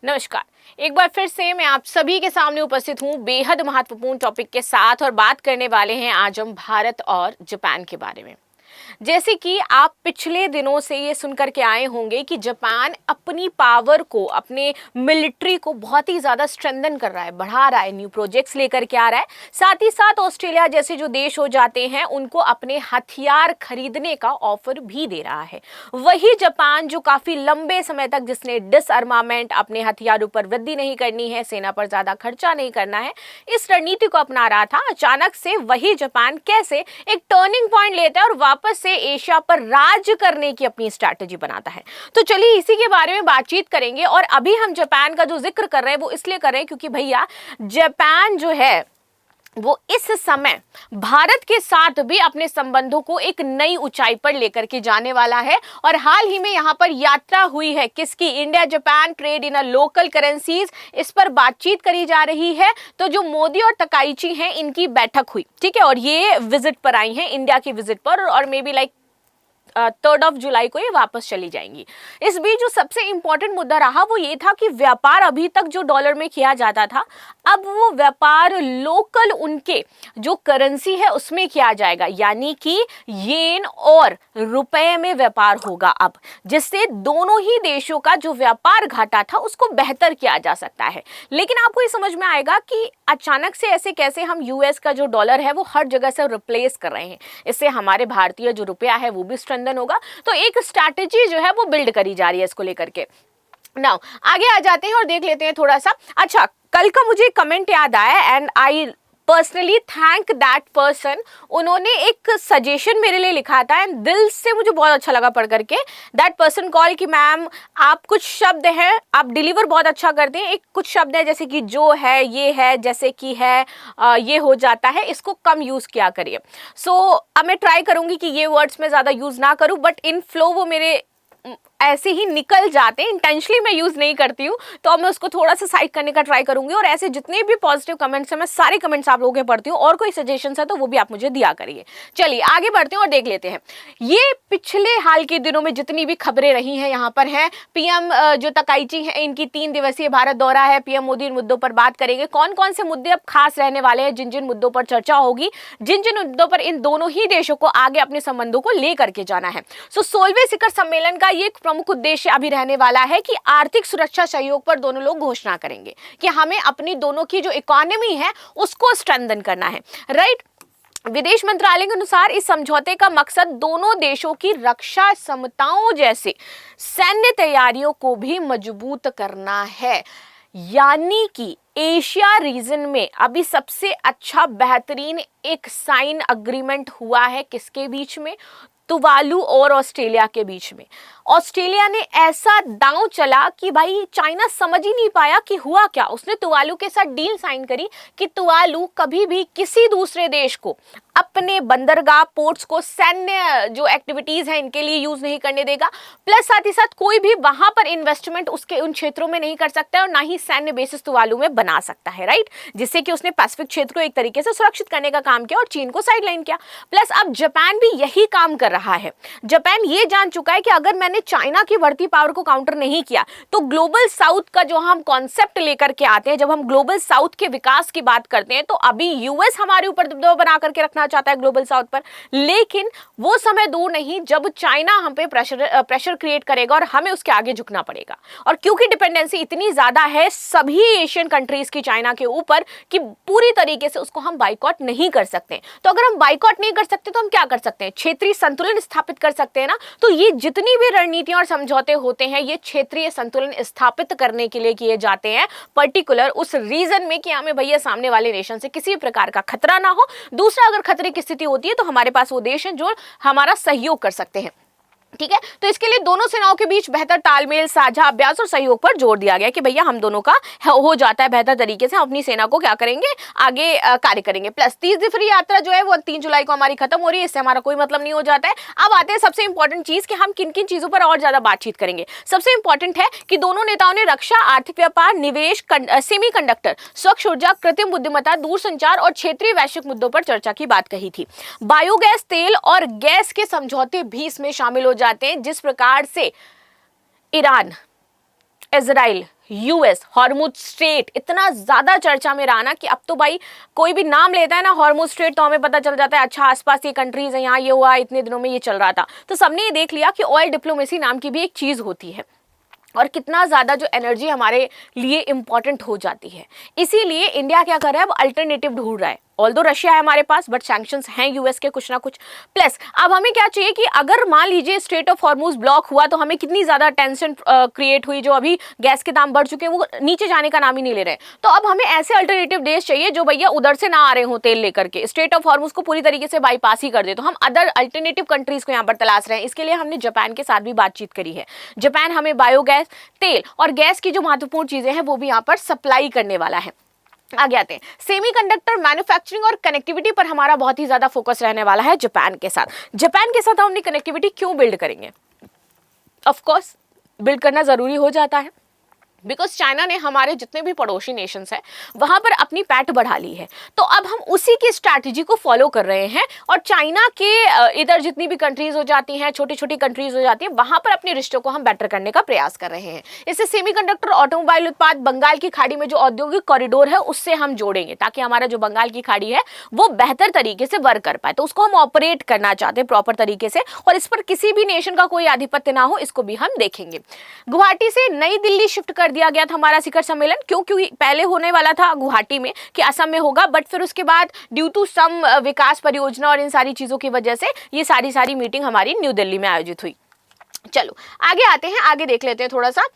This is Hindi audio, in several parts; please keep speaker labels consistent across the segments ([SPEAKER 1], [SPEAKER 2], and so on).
[SPEAKER 1] नमस्कार। एक बार फिर से मैं आप सभी के सामने उपस्थित हूँ बेहद महत्वपूर्ण टॉपिक के साथ और बात करने वाले हैं आज हम भारत और जापान के बारे में। जैसे कि आप पिछले दिनों से ये सुनकर के आए होंगे कि जापान अपनी पावर को, अपने मिलिट्री को बहुत ही ज़्यादा स्ट्रेंथन कर रहा है, बढ़ा रहा है, न्यू प्रोजेक्ट्स लेकर के आ रहा है। साथ ही साथ ऑस्ट्रेलिया जैसे जो देश हो जाते हैं उनको अपने हथियार खरीदने का ऑफर भी दे रहा है। वही जापान जो काफ़ी लंबे समय तक जिसने डिसआर्मामेंट, अपने हथियारों पर वृद्धि नहीं करनी है, सेना पर ज़्यादा खर्चा नहीं करना है, इस रणनीति को अपना रहा था, अचानक से वही जापान कैसे एक टर्निंग पॉइंट लेता है और वापस से एशिया पर राज करने की अपनी स्ट्रैटेजी बनाता है। तो चलिए इसी के बारे में बातचीत करेंगे। और अभी हम जापान का जो जिक्र कर रहे हैं वो इसलिए कर रहे हैं क्योंकि भैया जापान जो है वो इस समय भारत के साथ भी अपने संबंधों को एक नई ऊंचाई पर लेकर के जाने वाला है। और हाल ही में यहां पर यात्रा हुई है किसकी, India Japan trade in a local currencies, इस पर बातचीत करी जा रही है। तो जो मोदी और तकाइची हैं इनकी बैठक हुई, ठीक है, और ये विजिट पर आई हैं, इंडिया की विजिट पर, और मे बी लाइक 3 जुलाई को ये वापस चली जाएंगी। इस बीच जो सबसे इंपॉर्टेंट मुद्दा रहा वो ये था कि व्यापार अभी तक जो डॉलर में किया जाता था, अब वो व्यापार लोकल उनके जो करेंसी है उसमें किया जाएगा, यानी कि येन और रुपए में व्यापार होगा अब, जिससे दोनों ही देशों का जो व्यापार घाटा था उसको बेहतर किया जा सकता है। लेकिन आपको ये समझ में आएगा कि अचानक से ऐसे कैसे हम यूएस का जो डॉलर है वो हर जगह से रिप्लेस कर रहे हैं, इससे हमारे भारतीय जो रुपया है वो भी स्ट्रेंथन होगा। तो एक स्ट्रैटेजी जो है वो बिल्ड करी जा रही है इसको लेकर के। नाउ आगे आ जाते हैं और देख लेते हैं थोड़ा सा। अच्छा, कल का मुझे कमेंट याद आया and I personally thank that person. उन्होंने एक सजेशन मेरे लिए लिखा था एंड दिल से मुझे बहुत अच्छा लगा पढ़ करके। दैट पर्सन कॉल कि मैम आप कुछ शब्द हैं, आप डिलीवर बहुत अच्छा करते हैं, एक कुछ शब्द है जैसे कि जो है, ये है, जैसे कि है, ये हो जाता है, इसको कम यूज़ किया करिए। सो अब मैं ट्राई करूँगी कि ये वर्ड्स में ज़्यादा यूज़ ना करूँ, बट इन फ्लो वो मेरे ऐसे ही निकल जाते हैं, इंटेंशनली मैं यूज़ नहीं करती हूँ, तो अब मैं उसको थोड़ा सा साइड करने का ट्राई करूंगी। और ऐसे जितने भी पॉजिटिव कमेंट्स हैं मैं सारे कमेंट्स आप लोगों के पढ़ती हूँ, और कोई सजेशंस है तो वो भी आप मुझे दिया करिए। चलिए आगे बढ़ते हैं और देख लेते हैं ये पिछले हाल के दिनों में जितनी भी खबरें रही हैं। यहाँ पर हैं पीएम जो तकाइची हैं, इनकी 3 दिवसीय भारत दौरा है। पीएम मोदी इन मुद्दों पर बात करेंगे। कौन कौन से मुद्दे अब खास रहने वाले हैं, जिन जिन मुद्दों पर चर्चा होगी, जिन जिन मुद्दों पर इन दोनों ही देशों को आगे अपने संबंधों को लेकर के जाना है। सो 16वें शिखर सम्मेलन का ये प्रमुख उद्देश्य अभी रहने वाला है कि आर्थिक सुरक्षा सहयोग पर दोनों लोग घोषणा करेंगे कि हमें अपनी दोनों की जो इकोनॉमी है उसको स्ट्रेंथन करना है, राइट। विदेश मंत्रालय के अनुसार इस समझौते का मकसद दोनों देशों की रक्षा क्षमताओं जैसे सैन्य तैयारियों को भी मजबूत करना है। यानी कि एशिया रीजन में अभी सबसे अच्छा बेहतरीन एक साइन अग्रीमेंट हुआ है किसके बीच में, तुवालू और ऑस्ट्रेलिया के बीच में। ऑस्ट्रेलिया ने ऐसा दांव चला कि भाई चाइना समझ ही नहीं पाया कि हुआ क्या। उसने तुवालू के साथ डील साइन करी कि तुवालू कभी भी किसी दूसरे देश को अपने बंदरगाह, पोर्ट्स को सैन्य जो एक्टिविटीज हैं इनके लिए यूज नहीं करने देगा, प्लस साथ ही साथ कोई भी वहां पर इन्वेस्टमेंट उसके उन क्षेत्रों में नहीं कर सकता है और ना ही सैन्य बेसिस तुवालू में बना सकता है, राइट। जिससे कि उसने पैसिफिक क्षेत्र को एक तरीके से सुरक्षित करने का काम किया और चीन को साइडलाइन किया। प्लस अब जापान भी यही काम कर रहा है। जापान ये जान चुका है कि अगर मैंने चाइना की बढ़ती पावर को काउंटर नहीं किया तो ग्लोबल साउथ का जो हम कॉन्सेप्ट लेकर के आते हैं, जब हम ग्लोबल साउथ के विकास की बात करते हैं, तो अभी यूएस हमारे ऊपर दबाव बना करके रखना चाहता है ग्लोबल साउथ पर, लेकिन वो समय दूर नहीं जब चाइना हम पे प्रेशर क्रिएट करेगा और हमें उसके आगे झुकना पड़ेगा। और क्योंकि डिपेंडेंसी इतनी ज्यादा है सभी एशियन कंट्रीज की चाइना के ऊपर कि पूरी तरीके से उसको हम बाइकॉट नहीं कर सकते। तो अगर हम बाइकॉट नहीं कर सकते तो हम क्या कर सकते हैं, क्षेत्रीय संतुलन स्थापित कर सकते हैं ना। तो ये जितनी भी रणनीतियां और समझौते होते हैं ये क्षेत्रीय संतुलन स्थापित करने के लिए किए जाते हैं, पर्टिकुलर उस रीजन में कि हमें भैया सामने वाले नेशन से किसी प्रकार का खतरा ना हो। दूसरा, अगर खतरे की स्थिति होती है तो हमारे पास वो देश हैं जो हमारा सहयोग कर सकते हैं, ठीक है। तो इसके लिए दोनों सेनाओं के बीच बेहतर तालमेल, साझा अभ्यास और सहयोग पर जोर दिया गया कि भैया हम दोनों का हो जाता है बेहतर तरीके से, हम अपनी सेना को क्या करेंगे, आगे कार्य करेंगे। प्लस 30 दिवसीय यात्रा जो है वो 3 जुलाई को हमारी खत्म हो रही है, इससे हमारा कोई मतलब नहीं हो जाता है। अब आते हैं सबसे इंपॉर्टेंट चीज कि हम किन किन चीजों पर और ज्यादा बातचीत करेंगे। सबसे इंपॉर्टेंट है कि दोनों नेताओं ने रक्षा, आर्थिक व्यापार, निवेश, सेमीकंडक्टर, स्वच्छ ऊर्जा, कृत्रिम बुद्धिमत्ता, दूरसंचार और क्षेत्रीय वैश्विक मुद्दों पर चर्चा की बात कही थी। बायोगैस, तेल और गैस के समझौते भी इसमें शामिल हो जाते हैं। जिस प्रकार से Iran Israel, US, Hormuz strait इतना ज्यादा चर्चा में रहा ना कि अब तो भाई कोई भी नाम लेता है ना हॉर्मुज स्ट्रेट तो हमें पता चल जाता है अच्छा आसपास ये कंट्रीज है, यहाँ ये हुआ, इतने दिनों में ये चल रहा था। तो सबने ये देख लिया कि ऑयल डिप्लोमेसी नाम की भी एक चीज होती है और कितना ज़्यादा जो एनर्जी हमारे लिए इंपॉर्टेंट हो जाती है। इसीलिए इंडिया क्या कर रहा है, अब अल्टरनेटिव ढूंढ रहा है। ऑल्दो रशिया है हमारे पास, बट सैंक्शंस हैं यूएस के कुछ ना कुछ। प्लस अब हमें क्या चाहिए कि अगर मान लीजिए स्ट्रेट ऑफ हॉर्मुज ब्लॉक हुआ तो हमें कितनी ज़्यादा टेंशन क्रिएट हुई, जो अभी गैस के दाम बढ़ चुके हैं वो नीचे जाने का नाम ही नहीं ले रहे। तो अब हमें ऐसे अल्टरनेटिव देश चाहिए जो भैया उधर से ना आ रहे हो तेल लेकर के, स्ट्रेट ऑफ हॉर्मुज को पूरी तरीके से बाईपास ही कर दे। तो हम अदर अल्टरनेटिव कंट्रीज को यहाँ पर तलाश रहे हैं। इसके लिए हमने जापान के साथ भी बातचीत करी है। जापान हमें बायोगैस, तेल और गैस की जो महत्वपूर्ण चीजें हैं वो भी यहाँ पर सप्लाई करने वाला है। आगे आते हैं, सेमीकंडक्टर मैन्युफैक्चरिंग और कनेक्टिविटी पर हमारा बहुत ही ज्यादा फोकस रहने वाला है जापान के साथ। जापान के साथ हम अपनी कनेक्टिविटी क्यों बिल्ड करेंगे? ऑफ कोर्स बिल्ड करना जरूरी हो जाता है बिकॉज चाइना ने हमारे जितने भी पड़ोसी नेशंस हैं वहां पर अपनी पैठ बढ़ा ली है। तो अब हम उसी की स्ट्रैटेजी को फॉलो कर रहे हैं और चाइना के इधर जितनी भी कंट्रीज हो जाती हैं, छोटी छोटी कंट्रीज हो जाती हैं, वहां पर अपने रिश्तों को हम बेटर करने का प्रयास कर रहे हैं। इससे सेमीकंडक्टर, ऑटोमोबाइल उत्पाद, बंगाल की खाड़ी में जो औद्योगिक कॉरिडोर है उससे हम जोड़ेंगे ताकि हमारा जो बंगाल की खाड़ी है वो बेहतर तरीके से वर्क कर पाए। तो उसको हम ऑपरेट करना चाहते हैं प्रॉपर तरीके से और इस पर किसी भी नेशन का कोई आधिपत्य ना हो, इसको भी हम देखेंगे। गुवाहाटी से नई दिल्ली शिफ्ट कर दिया गया था हमारा शिखर सम्मेलन, क्योंकि पहले होने वाला था गुवाहाटी में कि असम में होगा, बट फिर उसके बाद ड्यू टू सम विकास परियोजना और इन सारी चीजों की वजह से ये सारी मीटिंग हमारी न्यू दिल्ली में आयोजित हुई। चलो आगे आते हैं, आगे देख लेते हैं थोड़ा सा।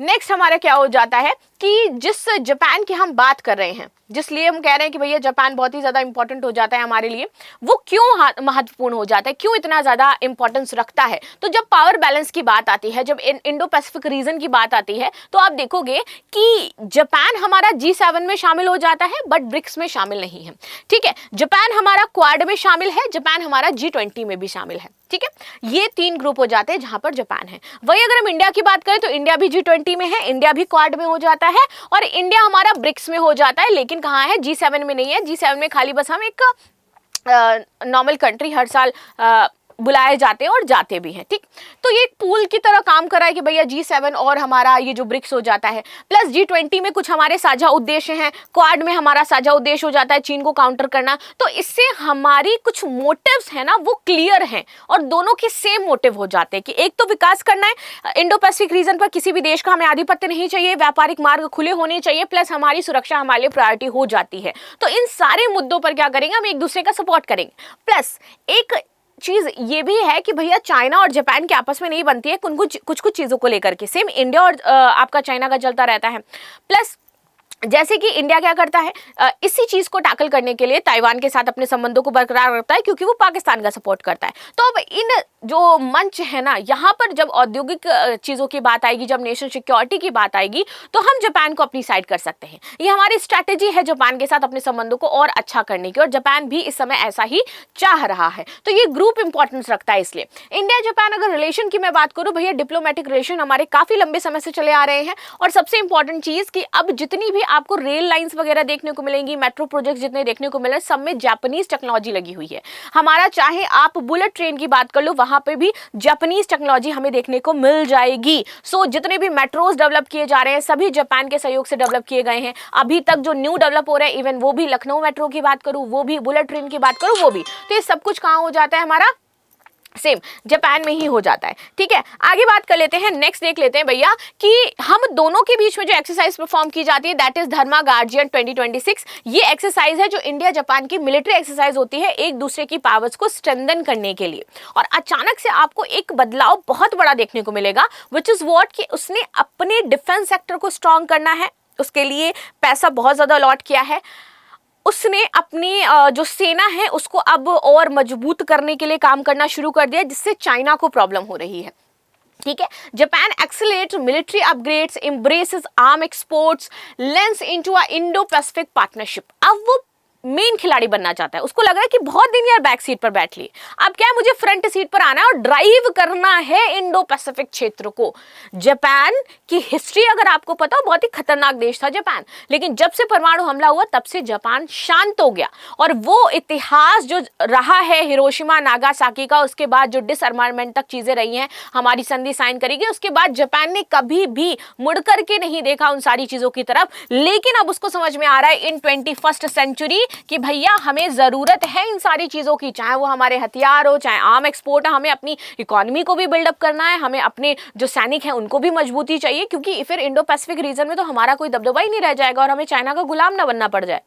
[SPEAKER 1] नेक्स्ट हमारा क्या हो जाता है कि जिस जापान की हम बात कर रहे हैं, जिसलिए हम कह रहे हैं कि भैया जापान बहुत ही ज़्यादा इंपॉर्टेंट हो जाता है हमारे लिए, वो क्यों महत्वपूर्ण हो जाता है, क्यों इतना ज़्यादा इंपॉर्टेंस रखता है? तो जब पावर बैलेंस की बात आती है, जब इंडो पैसिफिक रीजन की बात आती है, तो आप देखोगे कि जापान हमारा G7 में शामिल हो जाता है बट ब्रिक्स में शामिल नहीं है। ठीक है, जापान हमारा क्वाड में शामिल है, जापान हमारा G20 में भी शामिल है। ठीक है, ये 3 ग्रुप हो जाते हैं जहां पर जापान है। वही अगर हम इंडिया की बात करें तो इंडिया भी G20 में है, इंडिया भी क्वाड में हो जाता है और इंडिया हमारा ब्रिक्स में हो जाता है, लेकिन कहाँ है? G7 में नहीं है। G7 में खाली बस हम एक नॉर्मल कंट्री हर साल बुलाए जाते हैं और जाते भी हैं। ठीक, तो ये एक पूल की तरह काम कर रहा है कि भैया G7 और हमारा ये जो ब्रिक्स हो जाता है, प्लस G20 में कुछ हमारे साझा उद्देश्य हैं, क्वाड में हमारा साझा उद्देश्य हो जाता है चीन को काउंटर करना। तो इससे हमारी कुछ मोटिव्स है ना वो क्लियर हैं और दोनों के सेम मोटिव हो जाते हैं कि एक तो विकास करना है, इंडो पैसिफिक रीजन पर किसी भी देश का हमें आधिपत्य नहीं चाहिए, व्यापारिक मार्ग खुले होने चाहिए, प्लस हमारी सुरक्षा हमारे लिए प्रायोरिटी हो जाती है। तो इन सारे मुद्दों पर क्या करेंगे, हम एक दूसरे का सपोर्ट करेंगे। प्लस एक चीज ये भी है कि भैया चाइना और जापान के आपस में नहीं बनती है कुछ चीजों को लेकर के, सेम इंडिया और आपका चाइना का चलता रहता है। प्लस जैसे कि इंडिया क्या करता है, इसी चीज को टैकल करने के लिए ताइवान के साथ अपने संबंधों को बरकरार रखता है क्योंकि वो पाकिस्तान का सपोर्ट करता है। तो अब इन जो मंच है ना, यहाँ पर जब औद्योगिक चीजों की बात आएगी, जब नेशनल सिक्योरिटी की बात आएगी, तो हम जापान को अपनी साइड कर सकते हैं। ये हमारी स्ट्रैटेजी है जापान के साथ अपने संबंधों को और अच्छा करने की, और जापान भी इस समय ऐसा ही चाह रहा है। तो ये ग्रुप इंपॉर्टेंस रखता है। इसलिए इंडिया जापान अगर रिलेशन की मैं बात करूं भैया, डिप्लोमेटिक रिलेशन हमारे काफी लंबे समय से चले आ रहे हैं। और सबसे इंपॉर्टेंट चीज कि अब जितनी भी आपको रेल लाइंस वगैरह देखने को मिलेंगी, मेट्रो प्रोजेक्ट जितने देखने को मिल रहे हैं, सब में जापानीज टेक्नोलॉजी लगी हुई है। हमारा चाहे आप बुलेट ट्रेन की बात कर लो, वहां पे भी जापानीज टेक्नोलॉजी हमें देखने को मिल जाएगी। सो जितने भी मेट्रोज डेवलप किए जा रहे हैं सभी जापान के सहयोग से डेवलप किए गए हैं। अभी तक जो न्यू डेवलप हो रहे हैं, इवन वो भी, लखनऊ मेट्रो की बात करूं वो भी, बुलेट ट्रेन की बात करूं वो भी, तो ये सब कुछ कहां हो जाता है हमारा, सेम जापान में ही हो जाता है। ठीक है, आगे बात कर लेते हैं। नेक्स्ट देख लेते हैं भैया कि हम दोनों के बीच में जो एक्सरसाइज परफॉर्म की जाती है, दैट इज धर्मा गार्जियन 2026। ये एक्सरसाइज है जो इंडिया जापान की मिलिट्री एक्सरसाइज होती है एक दूसरे की पावर्स को स्ट्रेंथन करने के लिए। और अचानक से आपको एक बदलाव बहुत बड़ा देखने को मिलेगा, विच इज व्हाट, कि उसने अपने डिफेंस सेक्टर को स्ट्रॉन्ग करना है, उसके लिए पैसा बहुत ज्यादा अलॉट किया है। उसने अपनी जो सेना है उसको अब और मजबूत करने के लिए काम करना शुरू कर दिया, जिससे चाइना को प्रॉब्लम हो रही है। ठीक है, Japan accelerate military upgrades, embraces arm exports, lens into a Indo Pacific partnership. अब वो मेन खिलाड़ी बनना चाहता है, उसको लग रहा है कि बहुत दिन यार बैक सीट पर बैठ ली, अब क्या है मुझे फ्रंट सीट पर आना है और ड्राइव करना है इंडो पैसिफिक क्षेत्र को। जापान की हिस्ट्री अगर आपको पता हो, बहुत ही खतरनाक देश था जापान, लेकिन जब से परमाणु हमला हुआ तब से जापान शांत हो गया। और वो इतिहास जो रहा है हिरोशिमा नागासाकी का, उसके बाद जो डिसआर्मामेंट तक चीजें रही हैं, हमारी संधि साइन करेगी, उसके बाद जापान ने कभी भी मुड़ करके नहीं देखा उन सारी चीजों की तरफ। लेकिन अब उसको समझ में आ रहा है इन 21st सेंचुरी कि भैया हमें जरूरत है इन सारी चीजों की, चाहे वो हमारे हथियार हो, चाहे आर्म एक्सपोर्ट है, हमें अपनी इकोनॉमी को भी बिल्डअप करना है, हमें अपने जो सैनिक हैं उनको भी मजबूती चाहिए, क्योंकि फिर इंडो पैसिफिक रीजन में तो हमारा कोई दबदबा ही नहीं रह जाएगा और हमें चाइना का गुलाम ना बनना पड़ जाए।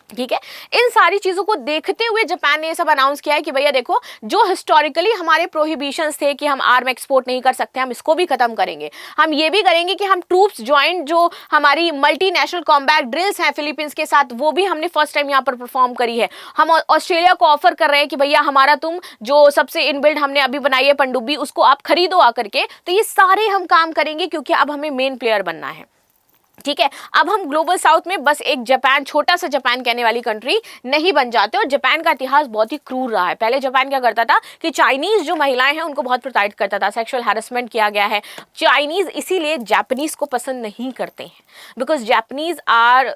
[SPEAKER 1] ठीक है, इन सारी चीजों को देखते हुए जापान ने ये सब अनाउंस किया है कि भैया देखो, जो हिस्टोरिकली हमारे प्रोहिबिशंस थे कि हम आर्म एक्सपोर्ट नहीं कर सकते, हम इसको भी खत्म करेंगे। हम ये भी करेंगे कि हम ट्रूप्स ज्वाइंट जो हमारी मल्टीनेशनल कॉम्बैट ड्रिल्स हैं फिलीपींस के साथ, वो भी हमने फर्स्ट टाइम यहाँ पर परफॉर्म करी है। हम ऑस्ट्रेलिया को ऑफर कर रहे हैं कि भैया हमारा तुम जो सबसे इनबिल्ड हमने अभी बनाई है पनडुब्बी, उसको आप खरीदो आकर के। तो ये सारे हम काम करेंगे क्योंकि अब हमें मेन प्लेयर बनना है। ठीक है, अब हम ग्लोबल साउथ में बस एक जापान, छोटा सा जापान कहने वाली कंट्री नहीं बन जाते। और जापान का इतिहास बहुत ही क्रूर रहा है। पहले जापान क्या करता था कि चाइनीज जो महिलाएं हैं उनको बहुत प्रताड़ित करता था, सेक्सुअल हैरेसमेंट किया गया है। चाइनीज इसीलिए जापानीज को पसंद नहीं करते हैं, because Japanese are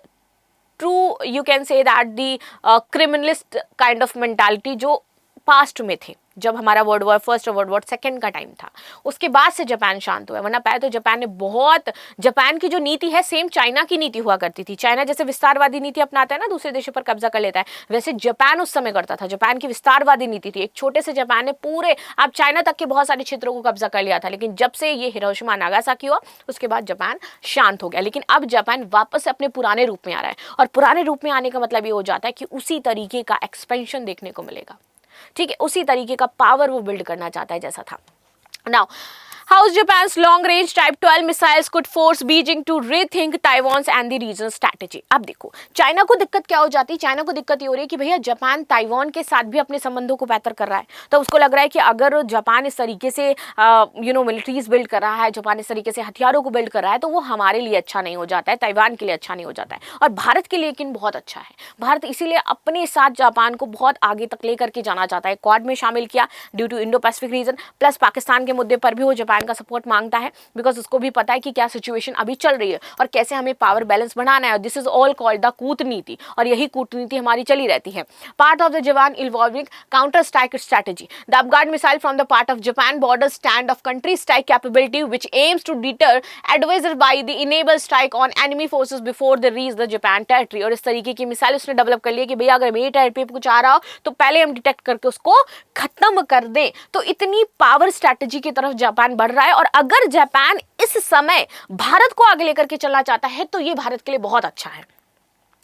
[SPEAKER 1] true, you can say that the criminalist kind of mentality जो पास्ट में थे, जब हमारा वर्ल्ड वॉर फर्स्ट और वर्ल्ड वॉर सेकंड का टाइम था, उसके बाद से जापान शांत हुआ। वरना पहले तो जापान ने बहुत, जापान की जो नीति है सेम चाइना की नीति हुआ करती थी। चाइना जैसे विस्तारवादी नीति अपनाता है ना, दूसरे देशों पर कब्जा कर लेता है, वैसे जापान उस समय करता था। जापान की विस्तारवादी नीति थी। एक छोटे से जापान ने पूरे अब चाइना तक के बहुत सारे क्षेत्रों को कब्जा कर लिया था। लेकिन जब से ये हिरोशिमा नागासाकी हुआ उसके बाद जापान शांत हो गया। लेकिन अब जापान वापस से अपने पुराने रूप में आ रहा है, और पुराने रूप में आने का मतलब ये हो जाता है कि उसी तरीके का एक्सपेंशन देखने को मिलेगा। ठीक है, उसी तरीके का पावर वो बिल्ड करना चाहता है जैसा था। Now how Japan's long-range Type 12 missiles could force Beijing to rethink Taiwan's and the region's strategy। अब देखो चाइना को दिक्कत क्या हो जाती है, चाइना को दिक्कत ये हो रही है कि भैया जापान ताइवान के साथ भी अपने संबंधों को बेहतर कर रहा है। तो उसको लग रहा है कि अगर जापान इस तरीके से मिलिट्रीज बिल्ड कर रहा है, जापान इस तरीके से हथियारों को बिल्ड कर रहा है, तो वो हमारे लिए अच्छा नहीं हो जाता है, ताइवान के लिए अच्छा नहीं हो जाता है, और भारत के लिए लेकिन बहुत अच्छा है। भारत इसीलिए अपने साथ जापान को बहुत आगे तक लेकर के जाना चाहता है। क्वाड में शामिल किया due to Indo Pacific region, plus Pakistan के मुद्दे पर भी वो जापान का सपोर्ट मांगता है, बिकॉज उसको भी पता है कि क्या सिचुएशन अभी चल रही है और कैसे हमें पावर बैलेंस बनाना है। This is all called the कूटनीति, और यही कूटनीति हमारी चली रहती है। Part of the Japan involving counter strike strategy, the upgrade missile from the part of Japan border stand off country strike capability which aims to deter adviser by the enable strike on enemy forces before they reach the Japan territory. और इस तरीके की मिसाइल उसने डेवलप कर लिया कि भैया अगर मेरी टेरिटरी पे कुछ आ रहा हो तो पहले हम डिटेक्ट करके उसको खत्म कर दें। तो इतनी पावर स्ट्रेटेजी की तरफ जापान बढ़ रहा है, और अगर जापान इस समय भारत को आगे लेकर के चलना चाहता है तो ये भारत के लिए बहुत अच्छा है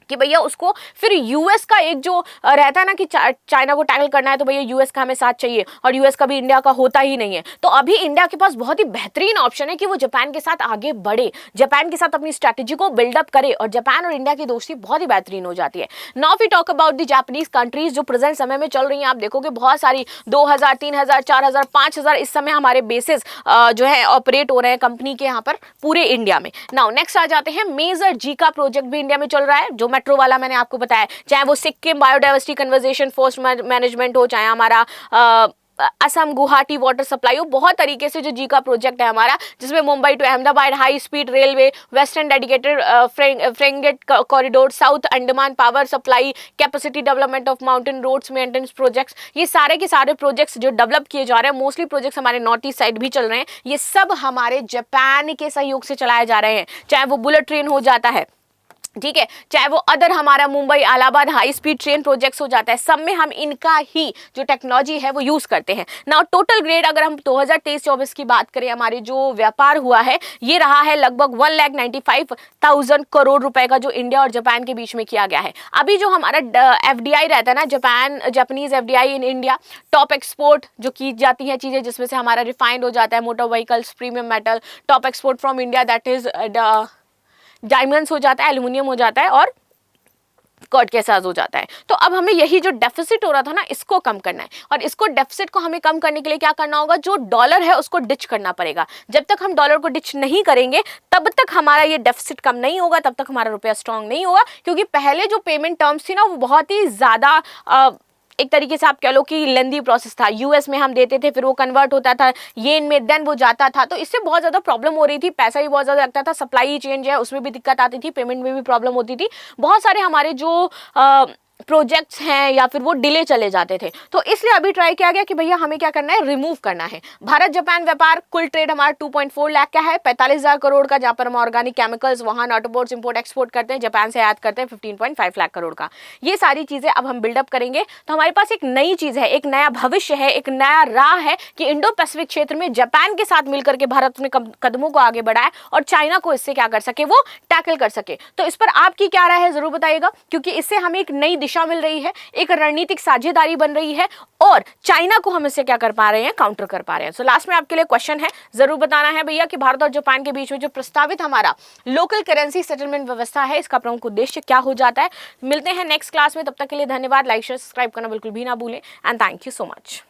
[SPEAKER 1] कि भैया उसको फिर यूएस का एक जो रहता है ना कि चाइना को टैकल करना है तो भैया यूएस का हमें साथ चाहिए, और यूएस का भी इंडिया का होता ही नहीं है। तो अभी इंडिया के पास बहुत ही बेहतरीन ऑप्शन है कि वो जापान के साथ आगे बढ़े, जापान के साथ अपनी स्ट्रैटेजी को बिल्डअप करे, और जापान और इंडिया की दोस्ती बहुत ही बेहतरीन हो जाती है। Now we talk about the Japanese countries जो प्रेजेंट समय में चल रही हैं। आप देखोगे बहुत सारी 2000, 3000, 4000, 5000 इस समय हमारे बेसिस जो है ऑपरेट हो रहे हैं कंपनी के यहाँ पर पूरे इंडिया में। नाउ नेक्स्ट आ जाते हैं, मेजर जी का प्रोजेक्ट भी इंडिया में चल रहा है, जो मेट्रो वाला मैंने आपको बताया, चाहे वो Sikkim biodiversity conversation force management हो, चाहे हमारा असम गुवाहाटी वाटर सप्लाई हो। बहुत तरीके से जो जी का प्रोजेक्ट है हमारा, जिसमें Mumbai to Ahmedabad high speed railway, western dedicated freight corridor, south Andaman power supply, capacity development of mountain roads maintenance projects, ये सारे के सारे प्रोजेक्ट्स जो डेवलप किए जा रहे हैं, मोस्टली प्रोजेक्ट्स हमारे नॉर्थ ईस्ट साइड भी चल रहे हैं, ये सब हमारे जापान के सहयोग से चलाए जा रहे हैं। चाहे वो बुलेट ट्रेन हो जाता है, ठीक है, चाहे वो अदर हमारा Mumbai Allahabad high speed train projects हो जाता है, सब में हम इनका ही जो टेक्नोलॉजी है वो यूज करते हैं। नाउ टोटल ग्रेड अगर हम 2023-24 की बात करें, हमारे जो व्यापार हुआ है ये रहा है लगभग 1,95,000 करोड़ रुपए का, जो इंडिया और जापान के बीच में किया गया है। अभी जो हमारा एफडीआई रहता है ना, Japanese FDI in India, top export जो की जाती है चीजें, जिसमें से हमारा रिफाइंड हो जाता है, motor vehicles, premium metal, top export from India that is diamonds हो जाता है, एल्यूमिनियम हो जाता है, और कर्ड के साथ हो जाता है। तो अब हमें यही जो डेफिसिट हो रहा था ना, इसको कम करना है, और इसको डेफिसिट को हमें कम करने के लिए क्या करना होगा, जो डॉलर है उसको डिच करना पड़ेगा। जब तक हम डॉलर को डिच नहीं करेंगे तब तक हमारा ये डेफिसिट कम नहीं होगा, तब तक हमारा रुपया स्ट्रांग नहीं होगा, क्योंकि पहले जो पेमेंट टर्म्स थी ना वो बहुत ही ज्यादा एक तरीके से आप कह लो कि लेंदी प्रोसेस था। यूएस में हम देते थे, फिर वो कन्वर्ट होता था येन में, देन वो जाता था, तो इससे बहुत ज़्यादा प्रॉब्लम हो रही थी, पैसा भी बहुत ज़्यादा लगता था, सप्लाई चेंज है उसमें भी दिक्कत आती थी, पेमेंट में भी प्रॉब्लम होती थी, बहुत सारे हमारे जो प्रोजेक्ट्स हैं या फिर वो डिले चले जाते थे। तो इसलिए अभी ट्राई किया गया कि भैया हमें क्या करना है, रिमूव करना है। भारत जापान व्यापार कुल ट्रेड हमारा 2.4 लाख का है, 45,000 करोड़ का, जहां पर हम ऑर्गेनिक केमिकल्स, वहां ऑटोमोबाइल्स इंपोर्ट एक्सपोर्ट करते हैं, जापान से आयात करते हैं 15.5 लाख करोड़ का। ये सारी चीजें अब हम बिल्डअप करेंगे, तो हमारे पास एक नई चीज है, एक नया भविष्य है, एक नया राह है कि इंडो पैसिफिक क्षेत्र में जापान के साथ मिलकर के भारत ने कदमों को आगे बढ़ाए और चाइना को इससे क्या कर सके, वो टैकल कर सके। तो इस पर आपकी क्या राय है जरूर बताइएगा, क्योंकि इससे हमें एक नई दिशा मिल रही है, एक रणनीतिक साझेदारी बन रही है, और चाइना को हम इससे क्या कर पा रहे हैं, काउंटर कर पा रहे हैं। सो लास्ट में आपके लिए क्वेश्चन है, जरूर बताना है भैया कि भारत और जापान के बीच में जो प्रस्तावित हमारा लोकल करेंसी सेटलमेंट व्यवस्था है, इसका प्रमुख उद्देश्य क्या हो जाता है। मिलते हैं नेक्स्ट क्लास में, तब तक के लिए धन्यवाद। लाइक शेयर सब्सक्राइब करना बिल्कुल भी ना भूलें, and thank you so much.